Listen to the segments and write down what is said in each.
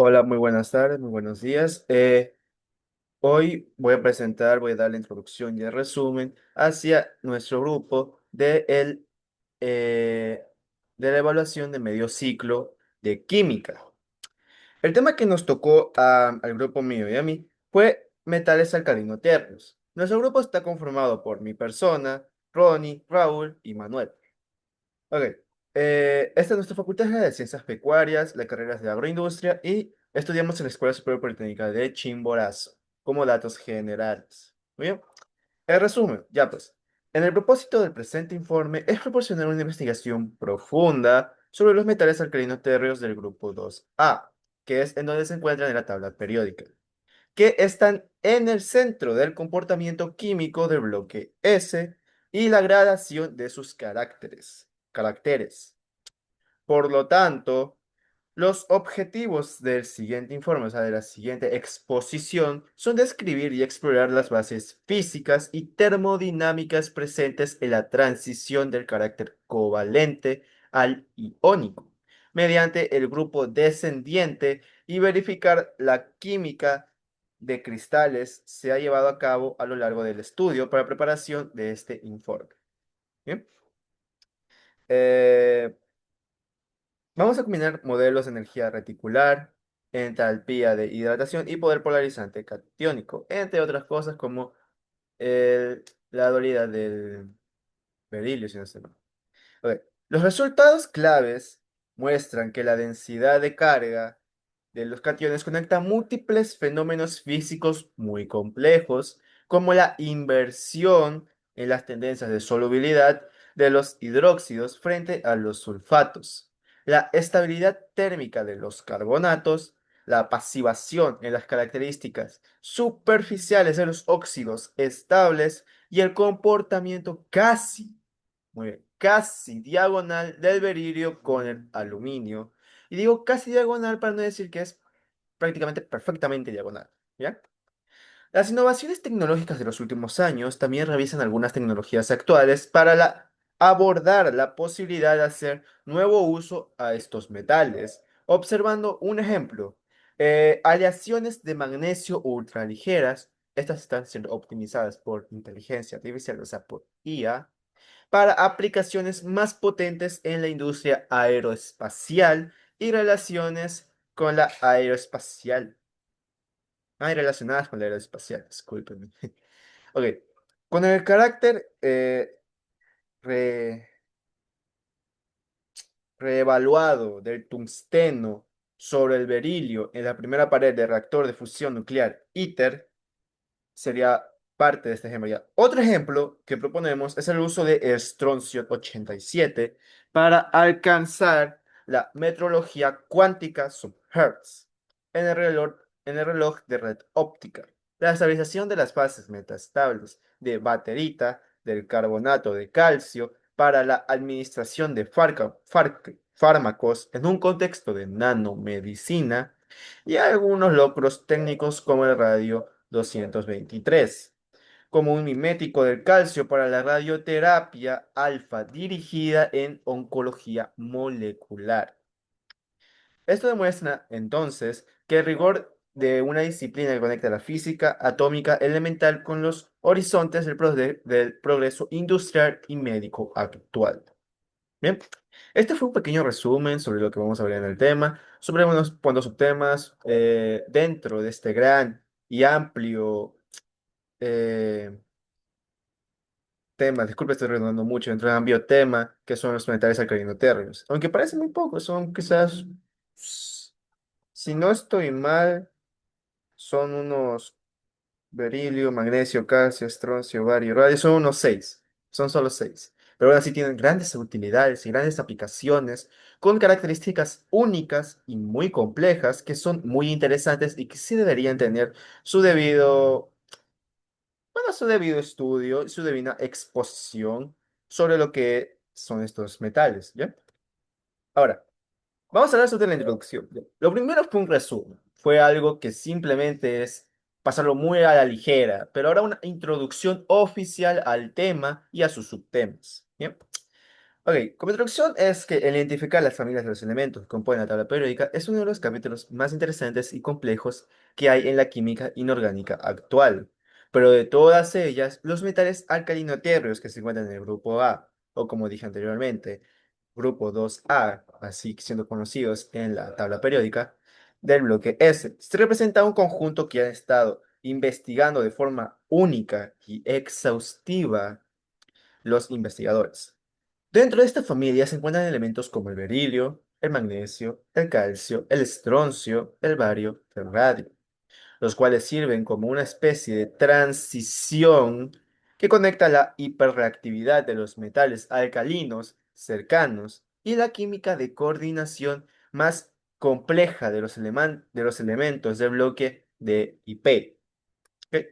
Hola, muy buenas tardes, muy buenos días. Hoy voy a dar la introducción y el resumen hacia nuestro grupo eh, de la evaluación de medio ciclo de química. El tema que nos tocó al grupo mío y a mí fue metales alcalino tiernos. Nuestro grupo está conformado por mi persona, Ronnie, Raúl y Manuel. Ok. Esta es nuestra facultad de Ciencias Pecuarias, la carrera es de Agroindustria y estudiamos en la Escuela Superior Politécnica de Chimborazo, como datos generales. Muy bien. En resumen, ya pues, en el propósito del presente informe es proporcionar una investigación profunda sobre los metales alcalinos térreos del grupo 2A, que es en donde se encuentran en la tabla periódica, que están en el centro del comportamiento químico del bloque S y la gradación de sus caracteres. Por lo tanto, los objetivos del siguiente informe, o sea, de la siguiente exposición, son describir y explorar las bases físicas y termodinámicas presentes en la transición del carácter covalente al iónico, mediante el grupo descendiente y verificar la química de cristales se ha llevado a cabo a lo largo del estudio para preparación de este informe. Bien. Eh, Vamos a combinar modelos de energía reticular, entalpía de hidratación y poder polarizante catiónico, entre otras cosas como la dualidad del berilio, si no estoy mal. Ok. Los resultados claves muestran que la densidad de carga de los cationes conecta múltiples fenómenos físicos muy complejos, como la inversión en las tendencias de solubilidad de los hidróxidos frente a los sulfatos, la estabilidad térmica de los carbonatos, la pasivación en las características superficiales de los óxidos estables y el comportamiento muy bien, casi diagonal del berilio con el aluminio. Y digo casi diagonal para no decir que es prácticamente perfectamente diagonal, ¿ya? Las innovaciones tecnológicas de los últimos años también revisan algunas tecnologías actuales para abordar la posibilidad de hacer nuevo uso a estos metales. Observando un ejemplo, aleaciones de magnesio ultraligeras, estas están siendo optimizadas por inteligencia artificial, o sea, por IA para aplicaciones más potentes en la industria aeroespacial y relaciones con la aeroespacial. Ah, y relacionadas con la aeroespacial, discúlpenme. Ok, con el carácter re- reevaluado del tungsteno sobre el berilio en la primera pared del reactor de fusión nuclear ITER, sería parte de este ejemplo ya. Otro ejemplo que proponemos es el uso de estroncio 87 para alcanzar la metrología cuántica sub-Hertz en el reloj de red óptica. La estabilización de las fases metaestables de baterita del carbonato de calcio para la administración de fármacos en un contexto de nanomedicina y algunos logros técnicos como el radio 223, como un mimético del calcio para la radioterapia alfa dirigida en oncología molecular. Esto demuestra entonces que el rigor de una disciplina que conecta la física atómica elemental con los horizontes del progreso industrial y médico actual. Bien, este fue un pequeño resumen sobre lo que vamos a ver en el tema, sobre unos cuantos subtemas dentro de este gran y amplio eh, tema. Disculpe, estoy redundando mucho dentro del amplio tema que son los metales alcalino-térreos. Aunque parecen muy pocos, son quizás, si no estoy mal, son unos berilio, magnesio, calcio, estroncio, bario, radio, son unos seis. Son solo seis. Pero aún así tienen grandes utilidades y grandes aplicaciones con características únicas y muy complejas que son muy interesantes y que sí deberían tener su su debido estudio y su debida exposición sobre lo que son estos metales, ¿ya? Ahora, vamos a hablar sobre la introducción. Lo primero fue un resumen. Fue algo que simplemente es pasarlo muy a la ligera, pero ahora una introducción oficial al tema y a sus subtemas. ¿Bien? Ok, como introducción es que el identificar las familias de los elementos que componen la tabla periódica es uno de los capítulos más interesantes y complejos que hay en la química inorgánica actual. Pero de todas ellas, los metales alcalino-tierreos que se encuentran en el grupo A, o como dije anteriormente, grupo 2A, así siendo conocidos en la tabla periódica, del bloque S, se representa un conjunto que han estado investigando de forma única y exhaustiva los investigadores. Dentro de esta familia se encuentran elementos como el berilio, el magnesio, el calcio, el estroncio, el bario, el radio, los cuales sirven como una especie de transición que conecta la hiperreactividad de los metales alcalinos cercanos y la química de coordinación más compleja de de los elementos del bloque de IP. ¿Ok?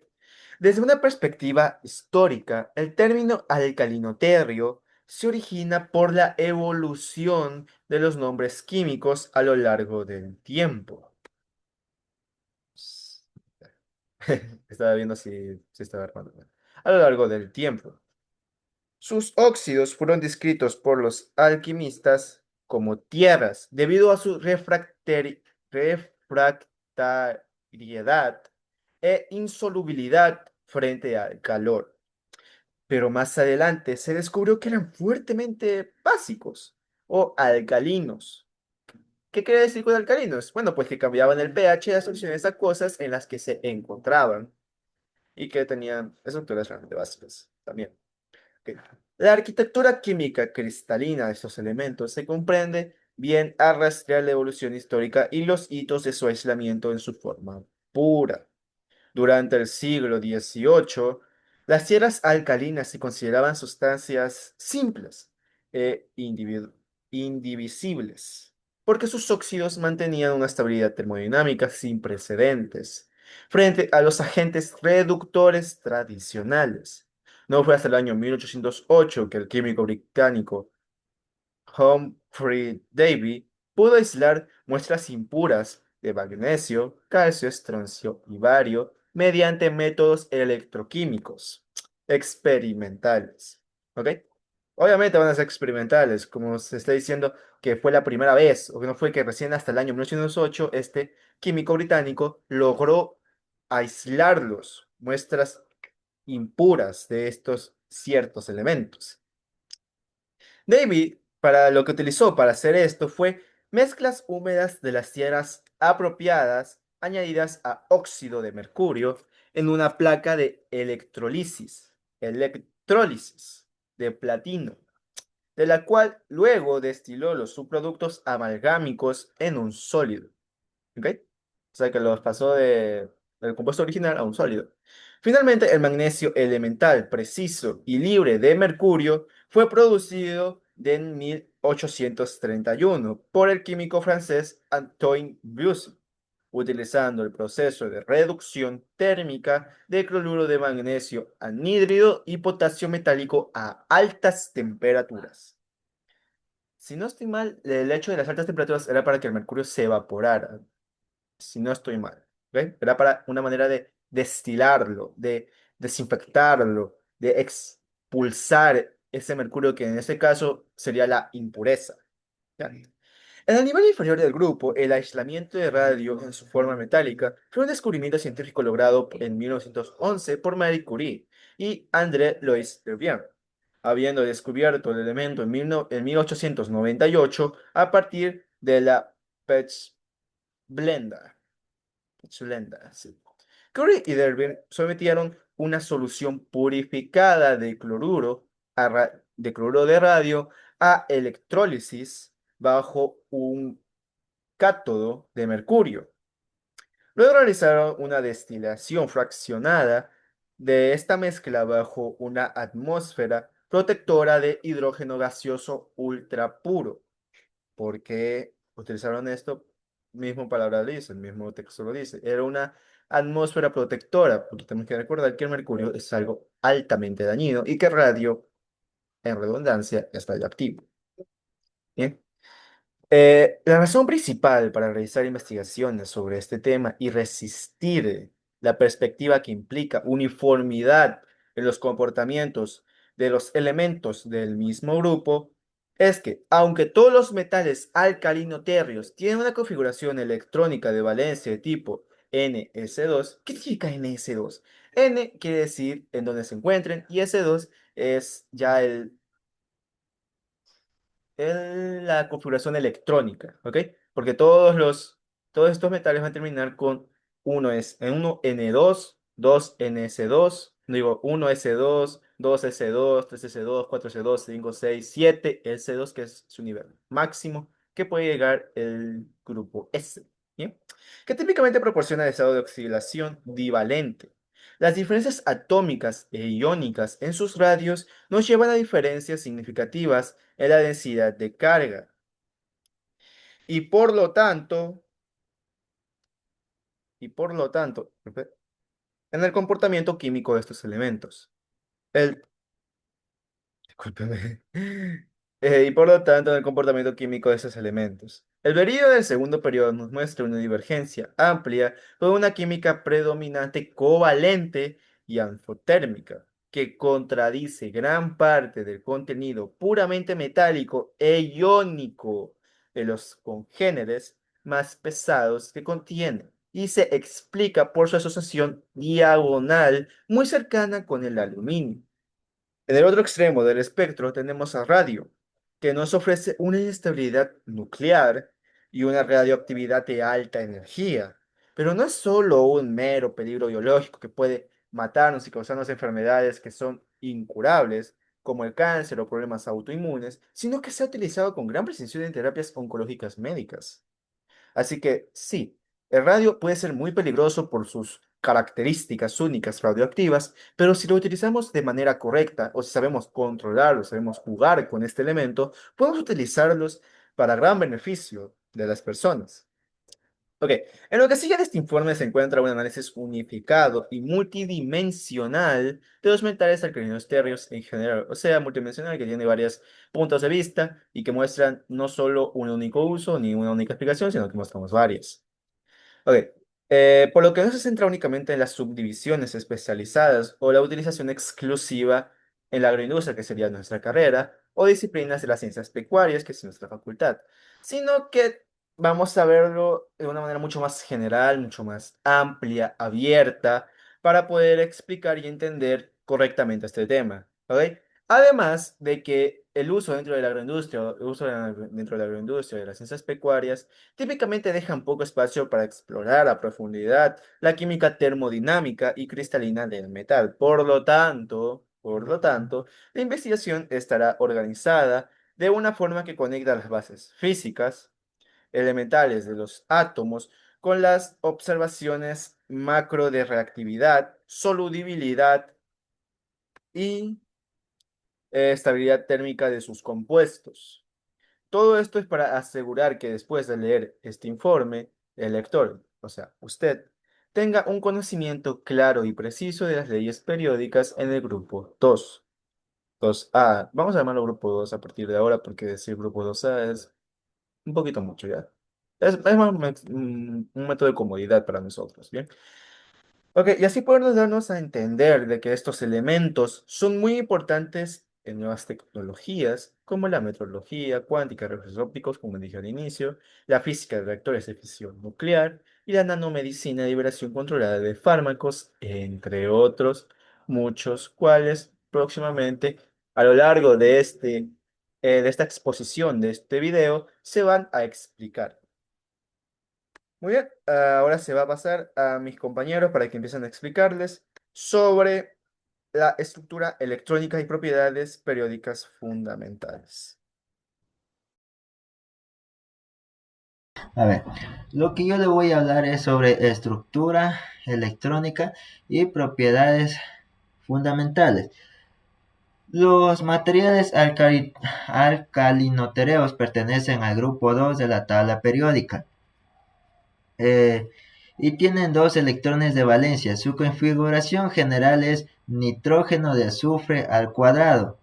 Desde una perspectiva histórica, el término alcalinoterrio se origina por la evolución de los nombres químicos a lo largo del tiempo. Estaba viendo si estaba armando. A lo largo del tiempo. Sus óxidos fueron descritos por los alquimistas como tierras debido a su refractariedad e insolubilidad frente al calor. Pero más adelante se descubrió que eran fuertemente básicos o alcalinos. ¿Qué quiere decir con alcalinos? Bueno, pues que cambiaban el pH de las soluciones acuosas en las que se encontraban y que tenían estructuras realmente básicas también. Ok. La arquitectura química cristalina de estos elementos se comprende bien al rastrear la evolución histórica y los hitos de su aislamiento en su forma pura. Durante el siglo XVIII, las tierras alcalinas se consideraban sustancias simples e indivisibles, porque sus óxidos mantenían una estabilidad termodinámica sin precedentes frente a los agentes reductores tradicionales. No fue hasta el año 1808 que el químico británico Humphrey Davy pudo aislar muestras impuras de magnesio, calcio, estroncio y bario mediante métodos electroquímicos experimentales. ¿Ok? Obviamente van a ser experimentales, como se está diciendo que fue la primera vez, o que no fue que recién hasta el año 1908 este químico británico logró aislarlos, muestras impuras de estos ciertos elementos. David, para lo que utilizó para hacer esto fue mezclas húmedas de las tierras apropiadas añadidas a óxido de mercurio en una placa de electrólisis de platino, de la cual luego destiló los subproductos amalgámicos en un sólido. ¿Ok? O sea que los pasó del compuesto original a un sólido. Finalmente, el magnesio elemental, preciso y libre de mercurio fue producido en 1831 por el químico francés Antoine Bussy, utilizando el proceso de reducción térmica de cloruro de magnesio anhídrido y potasio metálico a altas temperaturas. Si no estoy mal, el hecho de las altas temperaturas era para que el mercurio se evaporara, si no estoy mal. ¿Ok? Era para una manera de destilarlo, de desinfectarlo, de expulsar ese mercurio que en este caso sería la impureza. ¿Ya? En el nivel inferior del grupo, el aislamiento de radio en su forma metálica fue un descubrimiento científico logrado en 1911 por Marie Curie y André Louis Debian, habiendo descubierto el elemento en 1898 a partir de la Pechblenda. Chulenda, sí. Curry y Derwin sometieron una solución purificada de cloruro de radio a electrólisis bajo un cátodo de mercurio. Luego realizaron una destilación fraccionada de esta mezcla bajo una atmósfera protectora de hidrógeno gaseoso ultra puro. ¿Por qué utilizaron esto? Mismo palabra lo dice, el mismo texto lo dice. Era una atmósfera protectora, porque tenemos que recordar que el mercurio es algo altamente dañino y que el radio, en redundancia, es radioactivo. Bien. La razón principal para realizar investigaciones sobre este tema y resistir la perspectiva que implica uniformidad en los comportamientos de los elementos del mismo grupo es que, aunque todos los metales alcalino-térreos tienen una configuración electrónica de valencia de tipo Ns2, ¿qué significa Ns2? N quiere decir en dónde se encuentren y S2 es ya la configuración electrónica, ¿ok? Porque todos estos metales van a terminar con uno N2, 2 NS2, digo, 1S2, 2S2, 3S2, 4S2, 5, 6, 7 S2, que es su nivel máximo, que puede llegar el grupo S, ¿bien? Que típicamente proporciona el estado de oxidación divalente. Las diferencias atómicas e iónicas en sus radios nos llevan a diferencias significativas en la densidad de carga y por lo tanto, en el comportamiento químico de estos elementos. El Discúlpeme. Y por lo tanto, en el comportamiento químico de esos elementos. El periodo del segundo periodo nos muestra una divergencia amplia con una química predominante covalente y anfotérmica, que contradice gran parte del contenido puramente metálico e iónico de los congéneres más pesados que contiene, y se explica por su asociación diagonal muy cercana con el aluminio. En el otro extremo del espectro tenemos a radio, que nos ofrece una inestabilidad nuclear y una radioactividad de alta energía. Pero no es solo un mero peligro biológico que puede matarnos y causarnos enfermedades que son incurables, como el cáncer o problemas autoinmunes, sino que se ha utilizado con gran precisión en terapias oncológicas médicas. Así que sí, el radio puede ser muy peligroso por sus características únicas radioactivas, pero si lo utilizamos de manera correcta o si sabemos controlarlo, sabemos jugar con este elemento, podemos utilizarlos para gran beneficio de las personas. Ok, en lo que sigue de este informe se encuentra un análisis unificado y multidimensional de los metales alcalinos térreos en general, o sea, multidimensional que tiene varios puntos de vista y que muestran no solo un único uso ni una única explicación, sino que mostramos varias. Ok, por lo que no se centra únicamente en las subdivisiones especializadas o la utilización exclusiva en la agroindustria, que sería nuestra carrera, o disciplinas de las ciencias pecuarias, que es nuestra facultad, sino que vamos a verlo de una manera mucho más general, mucho más amplia, abierta, para poder explicar y entender correctamente este tema. ¿Ok? Además de que el uso dentro de la agroindustria, o el uso dentro de la agroindustria de las ciencias pecuarias, típicamente dejan poco espacio para explorar a profundidad la química termodinámica y cristalina del metal. Por lo tanto, la investigación estará organizada de una forma que conecta las bases físicas, elementales de los átomos, con las observaciones macro de reactividad, solubilidad y estabilidad térmica de sus compuestos. Todo esto es para asegurar que después de leer este informe, el lector, o sea, usted, tenga un conocimiento claro y preciso de las leyes periódicas en el grupo 2. 2A. Vamos a llamarlo grupo 2 a partir de ahora porque decir grupo 2A es un poquito mucho ya. Es más un método de comodidad para nosotros, ¿bien? Ok, y así podernos darnos a entender de que estos elementos son muy importantes en nuevas tecnologías, como la metrología cuántica, rayos ópticos, como dije al inicio, la física de reactores de fisión nuclear y la nanomedicina de liberación controlada de fármacos, entre otros muchos, cuales próximamente a lo largo de esta exposición de este video se van a explicar. Muy bien, ahora se va a pasar a mis compañeros para que empiecen a explicarles sobre la estructura electrónica y propiedades periódicas fundamentales. A ver, lo que yo le voy a hablar es sobre estructura electrónica y propiedades fundamentales. Los materiales alcalinotereos pertenecen al grupo 2 de la tabla periódica eh, y tienen dos electrones de valencia. Su configuración general es nitrógeno de azufre al cuadrado.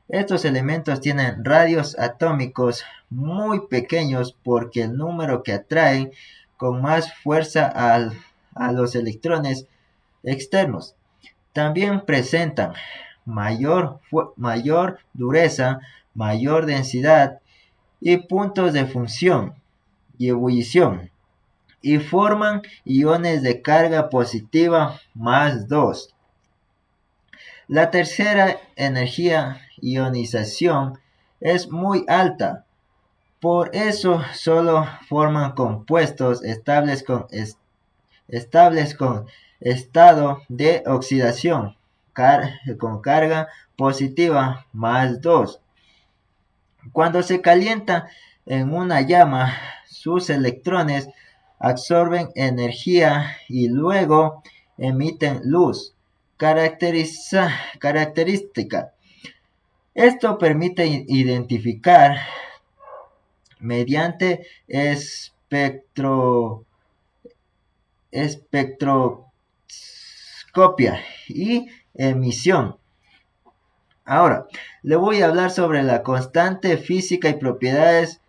Estos elementos tienen radios atómicos muy pequeños porque el número que atraen con más fuerza a los electrones externos. También presentan mayor dureza mayor densidad y puntos de función y ebullición, y forman iones de carga positiva más 2. La tercera energía, ionización, es muy alta. Por eso solo forman compuestos estables con estado de oxidación con carga positiva más 2. Cuando se calienta en una llama, sus electrones absorben energía y luego emiten luz característica. Esto permite identificar mediante espectroscopia y emisión. Ahora, le voy a hablar sobre la constante física y propiedades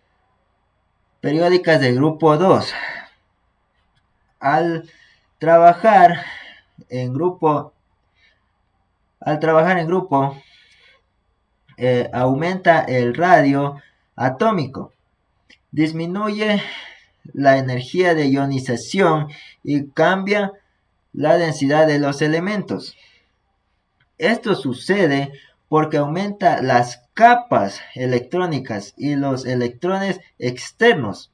periódicas del grupo 2. Al trabajar en grupo, aumenta el radio atómico, disminuye la energía de ionización y cambia la densidad de los elementos. Esto sucede porque aumenta las capas electrónicas y los electrones externos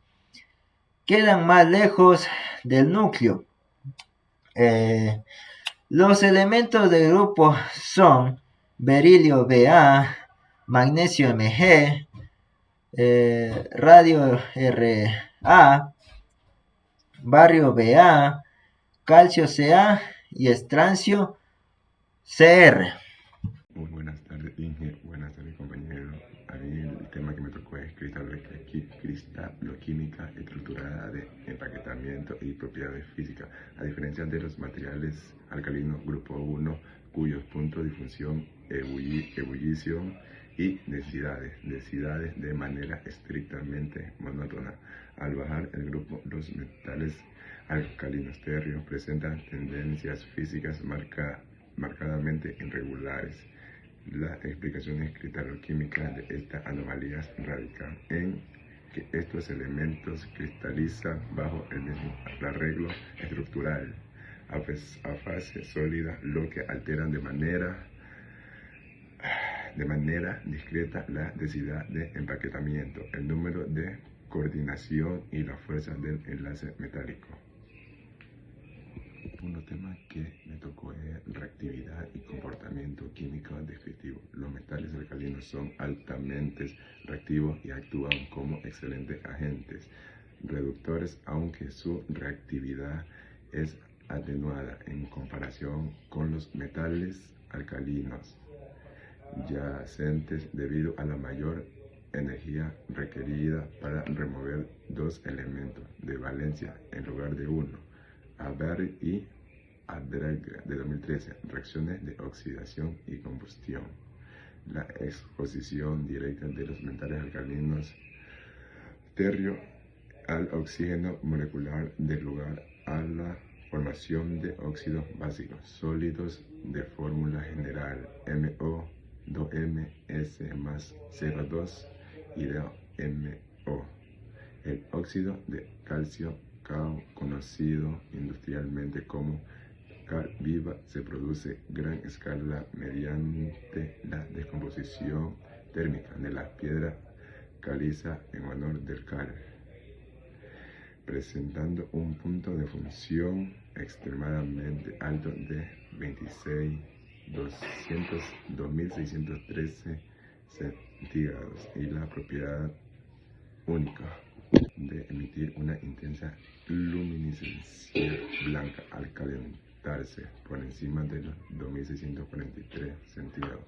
quedan más lejos del núcleo. Eh, los elementos del grupo son berilio Ba, magnesio Mg, radio Ra, bario Ba, calcio Ca y estrancio Cr. Muy buenas tardes, Inge. Buenas tardes, compañero. A mí el tema que me tocó es cristaloquímica estructurada de empaquetamiento y propiedades físicas. A diferencia de los materiales alcalinos grupo 1, cuyos puntos de difusión, ebullición y densidades de manera estrictamente monótona. Al bajar el grupo, los metales alcalinos tercios presentan tendencias físicas marcadamente irregulares. Las explicaciones cristaloquímicas de estas anomalías radican en que estos elementos cristalizan bajo el mismo arreglo estructural a fase sólida, lo que alteran de manera discreta la densidad de empaquetamiento, el número de coordinación y la fuerza del enlace metálico. Un tema que me tocó es reactividad y comportamiento químico descriptivo. Los metales alcalinos son altamente reactivos y actúan como excelentes agentes reductores, aunque su reactividad es atenuada en comparación con los metales alcalinos yacentes debido a la mayor energía requerida para remover dos elementos de valencia en lugar de uno. Haber y Adreg de 2013, reacciones de oxidación y combustión. La exposición directa de los metales alcalinos tercio al oxígeno molecular da lugar a la formación de óxidos básicos sólidos de fórmula general MO2MS más 0,2 y de MO. El óxido de calcio CaO, conocido industrialmente como cal viva, se produce a gran escala mediante la descomposición térmica de la piedra caliza en honor del cal, presentando un punto de función extremadamente alto de 2613 centígrados y la propiedad única de emitir una intensa luminiscencia blanca al calentarse por encima de los 2643 centígrados.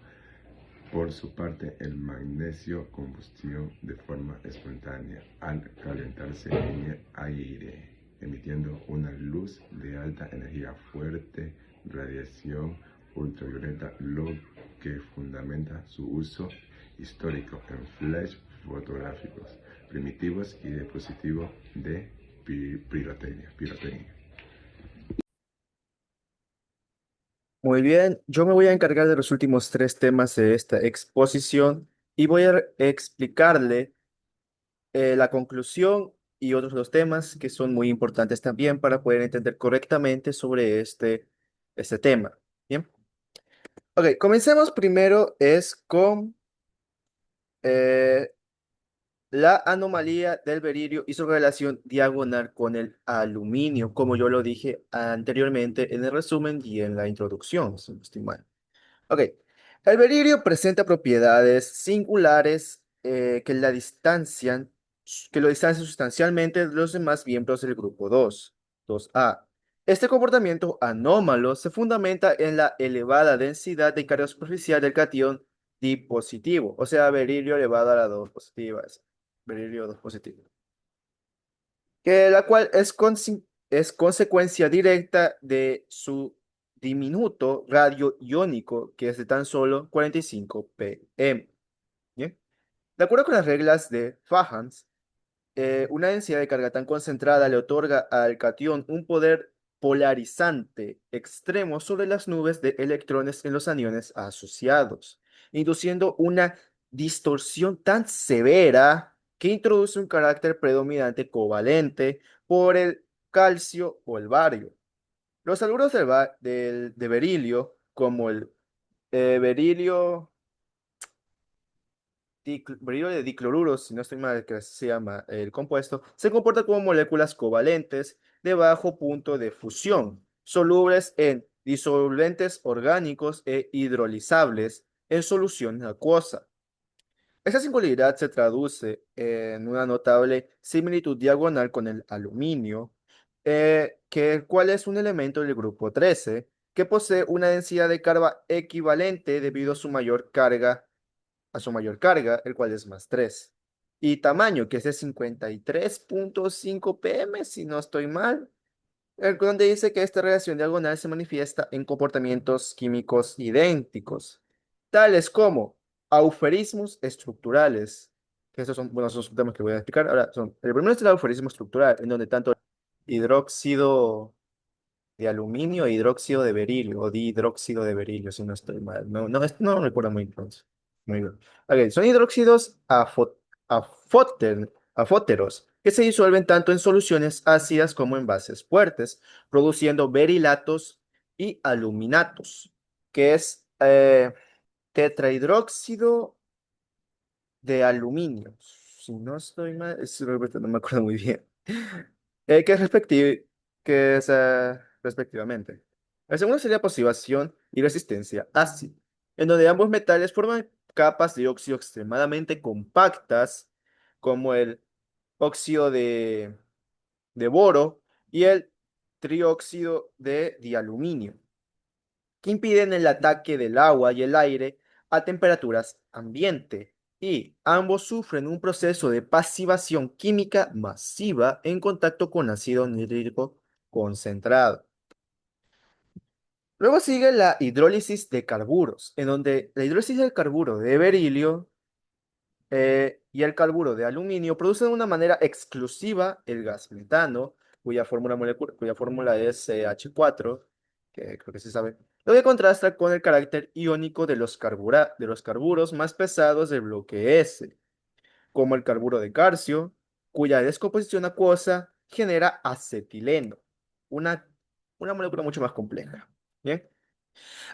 Por su parte, el magnesio combustió de forma espontánea al calentarse en el aire, emitiendo una luz de alta energía, fuerte radiación ultravioleta, lo que fundamenta su uso histórico en flash fotográficos primitivos y dispositivos de pirotecnia. Muy bien, yo me voy a encargar de los últimos tres temas de esta exposición y voy a explicarle la conclusión y otros dos temas que son muy importantes también para poder entender correctamente sobre este tema. Bien. Ok, comencemos primero es con eh, la anomalía del berilio y su relación diagonal con el aluminio, como yo lo dije anteriormente en el resumen y en la introducción, si no estoy mal. Ok, el berilio presenta propiedades singulares que lo distancian sustancialmente de los demás miembros del grupo 2A. Este comportamiento anómalo se fundamenta en la elevada densidad de carga superficial del catión dipositivo, o sea, berilio elevado a la 2 positiva, berilio 2 positivo, que la cual es consecuencia directa de su diminuto radio iónico, que es de tan solo 45 pm. ¿Bien? De acuerdo con las reglas de Fajans, una densidad de carga tan concentrada le otorga al catión un poder polarizante extremo sobre las nubes de electrones en los aniones asociados, induciendo una distorsión tan severa que introduce un carácter predominante covalente por el calcio o el bario. Los haluros de berilio, como el berilio brillo de dicloruros, si no estoy mal, que así se llama el compuesto, se comporta como moléculas covalentes de bajo punto de fusión, solubles en disolventes orgánicos e hidrolizables en solución acuosa. Esa singularidad se traduce en una notable similitud diagonal con el aluminio, el cual es un elemento del grupo 13, que posee una densidad de carga equivalente debido a su mayor carga, el cual es más 3. Y tamaño, que es de 53.5 pm, si no estoy mal, donde dice que esta relación diagonal se manifiesta en comportamientos químicos idénticos, tales como auferismos estructurales, que estos son, bueno, esos son temas que voy a explicar. Ahora, el primero es el auferismo estructural, en donde tanto hidróxido de aluminio e hidróxido de berilio, o dihidróxido de berilio, si no estoy mal. No, no, no lo recuerdo muy bien. Muy bien. Ok, son hidróxidos afóteros que se disuelven tanto en soluciones ácidas como en bases fuertes, produciendo berilatos y aluminatos, que es tetrahidróxido de aluminio. Si no estoy mal, no me acuerdo muy bien. Que es respectivamente. El segundo sería pasivación y resistencia ácida, en donde ambos metales forman capas de óxido extremadamente compactas, como el óxido de boro y el trióxido de dialuminio, que impiden el ataque del agua y el aire a temperaturas ambiente, y ambos sufren un proceso de pasivación química masiva en contacto con ácido nítrico concentrado. Luego sigue la hidrólisis de carburos, en donde la hidrólisis del carburo de berilio y el carburo de aluminio producen de una manera exclusiva el gas metano, cuya fórmula es H4, que creo que se sabe, lo que contrasta con el carácter iónico de de los carburos más pesados del bloque S, como el carburo de calcio, cuya descomposición acuosa genera acetileno, una, una molécula mucho más compleja. ¿Bien?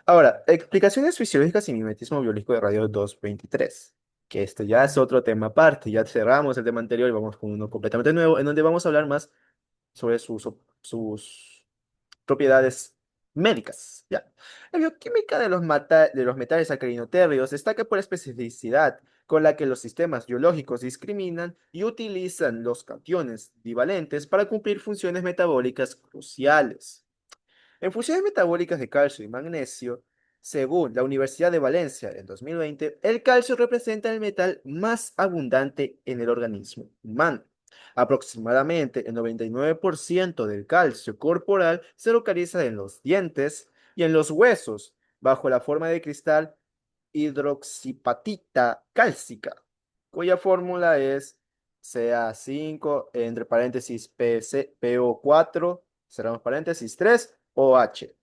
Ahora, explicaciones fisiológicas y mimetismo biológico de radio 223, que esto ya es otro tema aparte. Ya cerramos el tema anterior y vamos con uno completamente nuevo, en donde vamos a hablar más sobre sus propiedades médicas. Ya. La bioquímica de los metales alcalino-térreos destaca por la especificidad con la que los sistemas biológicos discriminan y utilizan los cationes divalentes para cumplir funciones metabólicas cruciales. En funciones metabólicas de calcio y magnesio, según la Universidad de Valencia en 2020, el calcio representa el metal más abundante en el organismo humano. Aproximadamente el 99% del calcio corporal se localiza en los dientes y en los huesos, bajo la forma de cristal hidroxipatita cálcica, cuya fórmula es Ca5, entre paréntesis PO4, cerramos paréntesis 3, OH,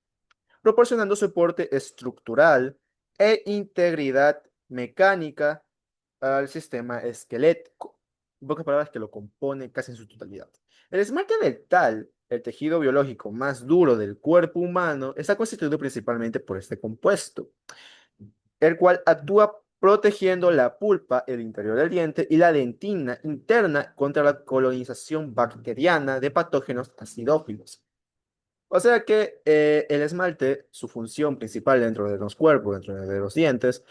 proporcionando soporte estructural e integridad mecánica al sistema esquelético. En pocas palabras, que lo compone casi en su totalidad. El esmalte dental, el tejido biológico más duro del cuerpo humano, está constituido principalmente por este compuesto, el cual actúa protegiendo la pulpa, el interior del diente y la dentina interna contra la colonización bacteriana de patógenos acidófilos. O sea que el esmalte, su función principal dentro de los cuerpos, dentro de los dientes,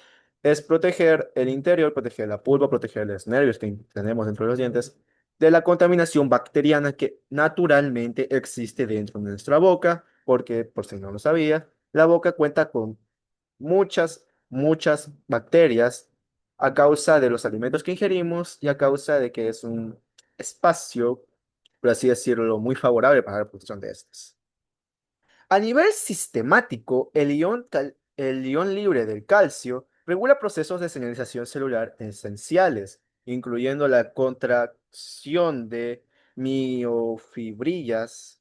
es proteger el interior, proteger la pulpa, proteger los nervios que tenemos dentro de los dientes de la contaminación bacteriana que naturalmente existe dentro de nuestra boca, porque, por si no lo sabía, la boca cuenta con muchas bacterias a causa de los alimentos que ingerimos y a causa de que es un espacio, por así decirlo, muy favorable para la producción de estas. A nivel sistemático, el ion libre del calcio regula procesos de señalización celular esenciales, incluyendo la contracción de fibrillas,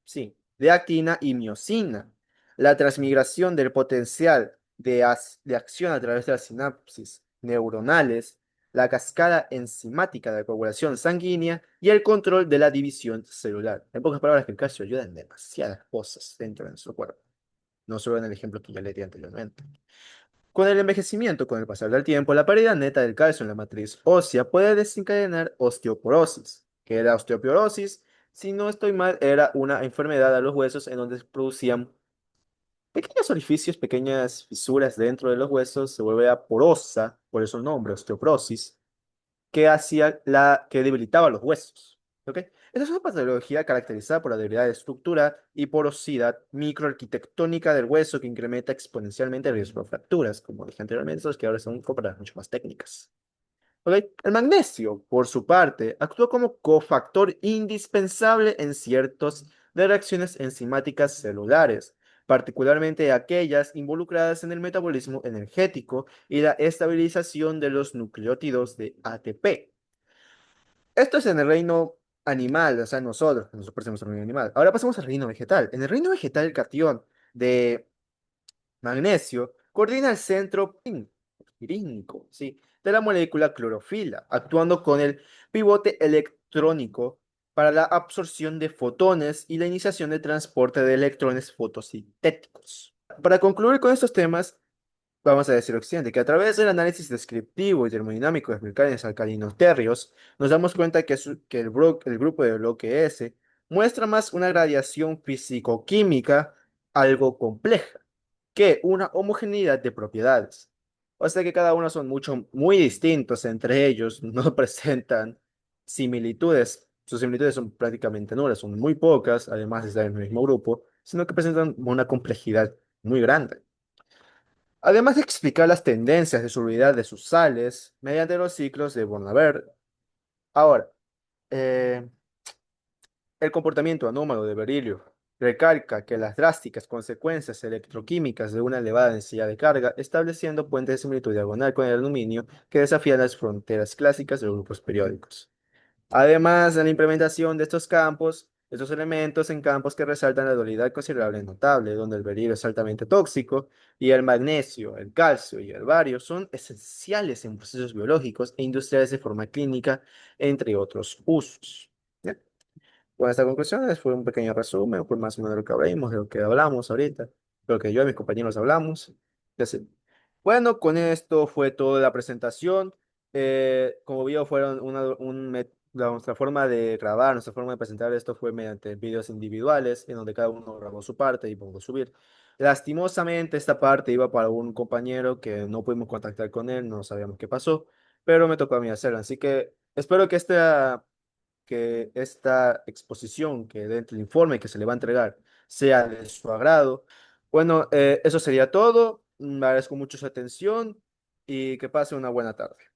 sí, de actina y miosina, la transmigración del potencial de acción a través de las sinapsis neuronales, la cascada enzimática de la coagulación sanguínea y el control de la división celular. En pocas palabras, que el calcio ayuda en demasiadas cosas dentro de nuestro cuerpo, no solo en el ejemplo que ya le di anteriormente. Con el envejecimiento, con el pasar del tiempo, la pérdida neta del calcio en la matriz ósea puede desencadenar osteoporosis. ¿Qué era osteoporosis? Si no estoy mal, era una enfermedad a los huesos en donde se producían pequeños orificios, pequeñas fisuras dentro de los huesos, se vuelve porosa, por eso el nombre, osteoporosis, que debilitaba los huesos. ¿Ok? Esta es una patología caracterizada por la debilidad de estructura y porosidad microarquitectónica del hueso que incrementa exponencialmente el riesgo de fracturas, como dije anteriormente, los que ahora son para mucho más técnicas. ¿Ok? El magnesio, por su parte, actúa como cofactor indispensable en ciertas de reacciones enzimáticas celulares, particularmente aquellas involucradas en el metabolismo energético y la estabilización de los nucleótidos de ATP. Esto es en el reino animal, o sea, nosotros pertenecemos al reino animal. Ahora pasamos al reino vegetal. En el reino vegetal, el catión de magnesio coordina el centro pirínico, ¿sí?, de la molécula clorofila, actuando con el pivote electrónico para la absorción de fotones y la iniciación de transporte de electrones fotosintéticos. Para concluir con estos temas, vamos a decir lo siguiente, que a través del análisis descriptivo y termodinámico de alcanes alcalinos térreos, nos damos cuenta que el grupo de bloque S muestra más una gradiación físico-química algo compleja que una homogeneidad de propiedades. O sea que cada uno son muy distintos entre ellos, no presentan similitudes. Sus similitudes son prácticamente nulas, son muy pocas, además de estar en el mismo grupo, sino que presentan una complejidad muy grande. Además de explicar las tendencias de solubilidad de sus sales mediante los ciclos de Born-Haber. Ahora, eh, el comportamiento anómalo de berilio recalca que las drásticas consecuencias electroquímicas de una elevada densidad de carga, estableciendo puentes de similitud diagonal con el aluminio que desafían las fronteras clásicas de los grupos periódicos. Además de la implementación de estos campos, estos elementos en campos que resaltan la dualidad considerable y notable, donde el berilio es altamente tóxico y el magnesio, el calcio y el bario son esenciales en procesos biológicos e industriales de forma clínica, entre otros usos. ¿Ya? Con esta conclusión fue un pequeño resumen, fue más o menos lo que hablamos, de lo que hablamos ahorita, lo que yo y mis compañeros hablamos. Ya sé. Bueno, con esto fue toda la presentación. Como vio, fueron nuestra forma de grabar, nuestra forma de presentar esto fue mediante videos individuales, en donde cada uno grabó su parte y pudo subir. Lastimosamente, esta parte iba para un compañero que no pudimos contactar con él, no sabíamos qué pasó, pero me tocó a mí hacerlo. Así que espero que esta exposición que dentro del informe que se le va a entregar sea de su agrado. Bueno, eso sería todo. Agradezco mucho su atención y que pase una buena tarde.